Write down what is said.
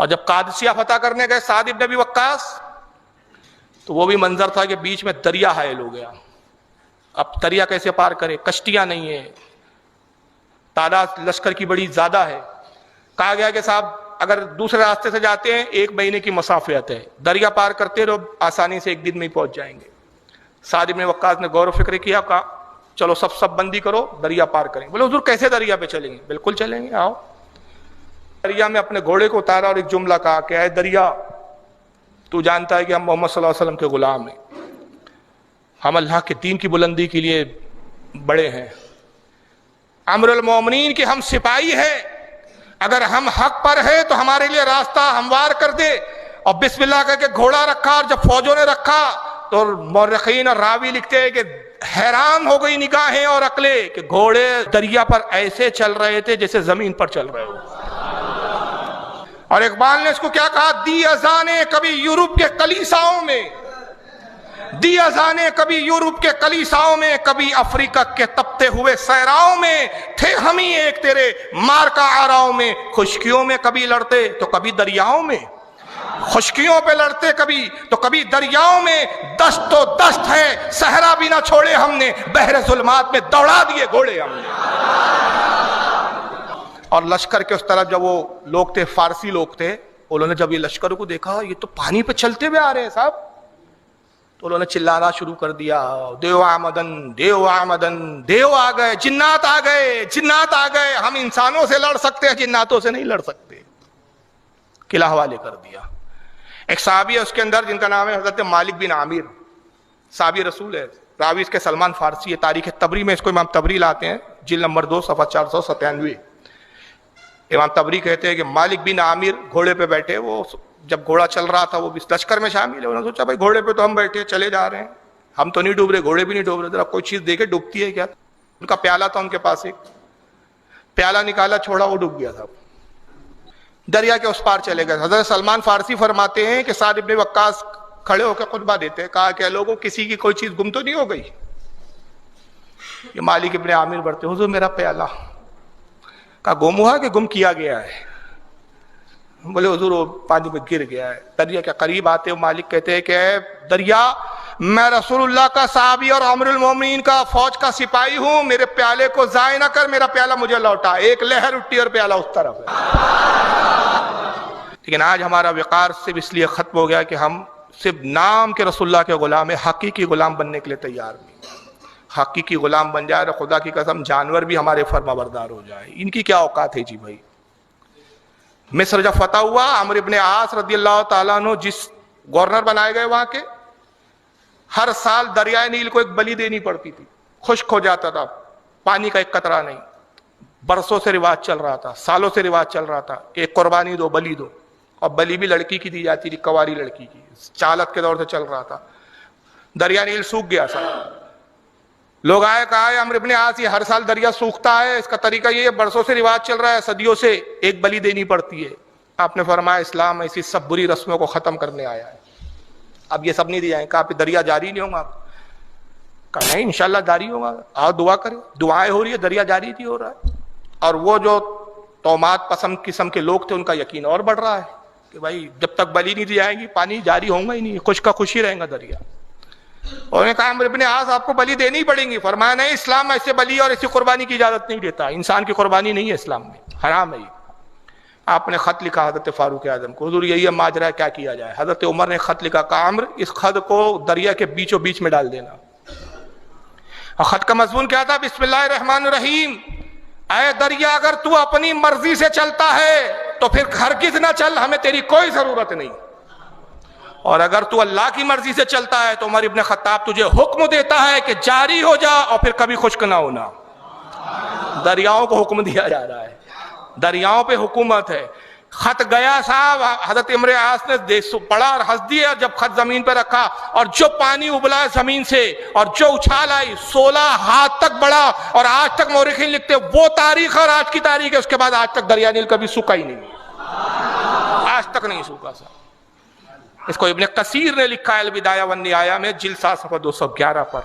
اور جب قادسیہ فتح کرنے گئے سعد ابن ابی وقاص تو وہ بھی منظر تھا کہ بیچ میں دریا حائل ہو گیا. اب دریا کیسے پار کرے؟ کشتیاں نہیں ہیں, تعداد لشکر کی بڑی زیادہ ہے. کہا گیا کہ صاحب اگر دوسرے راستے سے جاتے ہیں 1 مہینے کی مسافت ہے, دریا پار کرتے رہو آسانی سے 1 دن میں ہی پہنچ جائیں گے. سعد ابن وقاص نے غور و فکر کیا, کہا چلو سب بندی کرو, دریا پار کریں گے. بولے حضور کیسے دریا پہ چلیں گے؟ بالکل چلیں گے, آؤ. دریا میں اپنے گھوڑے کو اتارا اور ایک جملہ کہا کہ اے دریا, تو جانتا ہے کہ ہم محمد صلی اللہ علیہ وسلم کے غلام ہیں, ہم اللہ کے دین کی بلندی کے لیے بڑے ہیں, امر المومنین کے ہم سپاہی ہیں, اگر ہم حق پر ہیں تو ہمارے لیے راستہ ہموار کر دے. اور بسم اللہ کہہ کے گھوڑا رکھا, اور جب فوجوں نے رکھا تو مورخین اور راوی لکھتے ہیں کہ حیران ہو گئی نگاہیں اور عقلیں کہ گھوڑے دریا پر ایسے چل رہے تھے جیسے زمین پر چل رہے ہو. اور اقبال نے اس کو کیا کہا, دی اذانیں کبھی یورپ کے کلیساؤں میں, دی اذانیں کبھی یورپ کے کلیساؤں میں, کبھی افریقہ کے تپتے ہوئے صحراؤں میں, تھے ہم ہی ایک تیرے مارکا آراؤں میں. خشکیوں میں کبھی لڑتے تو کبھی دریاؤں میں, خشکیوں پہ لڑتے کبھی تو کبھی دریاؤں میں. دست تو دست ہے, صحرا بھی نہ چھوڑے ہم نے, بحر ظلمات میں دوڑا دیے گھوڑے ہم نے. اور لشکر کے اس طرف جب وہ لوگ تھے, فارسی لوگ تھے, انہوں نے جب یہ لشکر کو دیکھا یہ تو پانی پہ چلتے ہوئے آ رہے ہیں صاحب, تو انہوں نے چلانا شروع کر دیا, دیو آمدن, دیو آمدن, دیو آ گئے, جنات آ گئے, جنات آ گئے, ہم انسانوں سے لڑ سکتے ہیں, جناتوں سے نہیں لڑ سکتے. قلعہ حوالے کر دیا. ایک صحابی ہے اس کے اندر جن کا نام ہے حضرت مالک بن عامر, صحابی رسول ہے, راوی اس کے سلمان فارسی ہے. تاریخ تبری میں اس کو امام تبری لاتے ہیں, جلد نمبر 2 صفحہ 497. امام تبری کہتے ہیں کہ مالک بن عامر گھوڑے پہ بیٹھے, وہ جب گھوڑا چل رہا تھا وہ بھی لشکر میں شامل ہے. انہوں نے سوچا بھائی گھوڑے پہ تو ہم بیٹھے چلے جا رہے ہیں, ہم تو نہیں ڈوب رہے, گھوڑے بھی نہیں ڈوب رہے, ذرا کوئی چیز دیکھے ڈوبتی ہے کیا. ان کا پیالہ تھا ان کے پاس, ایک پیالہ نکالا, چھوڑا, وہ ڈوب گیا تھا. دریا کے اس پار چلے گئے. حضرت سلمان فارسی فرماتے ہیں کہ سعد ابن وقاص کھڑے ہو کے خطبہ دیتے, کہا کہ لوگوں کسی کی کوئی چیز گم تو نہیں ہو گئی. یہ مالک ابن عامر بڑھتے, حضور میرا پیالہ. کہا گم ہوا کہ گم کیا گیا ہے؟ بولے حضور وہ پانی میں گر گیا ہے. دریا کے قریب آتے ہوئے مالک کہتے ہیں کہ اے دریا, میں رسول اللہ کا صحابی اور امیر المومنین کا فوج کا سپاہی ہوں, میرے پیالے کو ضائع نہ کر, میرا پیالہ مجھے لوٹا. ایک لہر اٹھی اور پیالہ اس طرف ہے. لیکن آج ہمارا وقار صرف اس لیے ختم ہو گیا کہ ہم صرف نام کے رسول اللہ کے غلام ہیں, حقیقی غلام بننے کے لیے تیار نہیں. حقیقی غلام بن جائے اور خدا کی قسم جانور بھی ہمارے فرما بردار ہو جائے. ان کی کیا اوقات ہے جی بھائی. مصر جب فتح ہوا, عمرو ابن عاص رضی اللہ تعالیٰ عنہ جس گورنر بنائے گئے وہاں کے, ہر سال دریائے نیل کو ایک بلی دینی پڑتی تھی. خشک ہو جاتا تھا, پانی کا ایک قطرہ نہیں. برسوں سے رواج چل رہا تھا, سالوں سے رواج چل رہا تھا, ایک قربانی دو, بلی دو. اور بلی بھی لڑکی کی دی جاتی تھی, کواری لڑکی کی. چالت کے دور سے چل رہا تھا. دریا نیل سوکھ گیا تھا. لوگ آئے, کہا ہے عمرو ابن عاص یہ ہر سال دریا سوکھتا ہے, اس کا طریقہ یہ ہے, برسوں سے رواج چل رہا ہے, صدیوں سے ایک بلی دینی پڑتی ہے. آپ نے فرمایا اسلام ایسی سب بری رسموں کو ختم کرنے آیا ہے, اب یہ سب نہیں دیا ہے. کہا پھر دریا جاری نہیں ہوگا؟ کہا نہیں انشاءاللہ جاری ہوگا, آؤ دعا کریں. دعائیں ہو رہی ہے, دریا جاری نہیں ہو رہا ہے. اور وہ جو تومات پسند قسم کے لوگ تھے ان کا یقین اور بڑھ رہا ہے کہ بھائی جب تک بلی نہیں دی جائے گی پانی جاری ہوگا ہی نہیں, خوش کا خوش ہی رہے گا دریا. انہوں نے کہا عمرو ابن عاص آپ کو بلی دینی پڑیں گی. فرمایا نہیں, اسلام ایسے بلی اور ایسی قربانی کی اجازت نہیں دیتا, انسان کی قربانی نہیں ہے اسلام میں, حرام ہے یہ. آپ نے خط لکھا حضرت فاروق اعظم کو, حضور یہی ہے ماجرا, کیا کیا جائے. حضرت عمر نے خط لکھا, کہا عمرو اس خط کو دریا کے بیچوں بیچ میں ڈال دینا. اور خط کا مضمون کیا تھا؟ بسم اللہ الرحمن الرحیم, اے دریا اگر تو اپنی مرضی سے چلتا ہے تو پھر ہرگز نہ چل, ہمیں تیری کوئی ضرورت نہیں. اور اگر تو اللہ کی مرضی سے چلتا ہے تو عمر ابن خطاب تجھے حکم دیتا ہے کہ جاری ہو جا اور پھر کبھی خشک نہ ہونا. دریاؤں کو حکم دیا جا رہا ہے, دریاؤں پہ حکومت ہے. خط گیا صاحب, حضرت عمرو عاص نے پڑھا اور ہنس دیا جب خط زمین پہ رکھا, اور جو پانی ابلا زمین سے اور جو اچھال آئی 16 ہاتھ تک بڑھا. اور آج تک مورخین لکھتے وہ تاریخ اور آج کی تاریخ ہے, اس کے بعد آج تک دریا نیل کبھی سوکھا ہی نہیں, آج تک نہیں سوکھا صاحب. اس کو ابن کثیر نے لکھا ہے البدایہ والنہایہ میں, جلد 7 صفحہ 211 پر.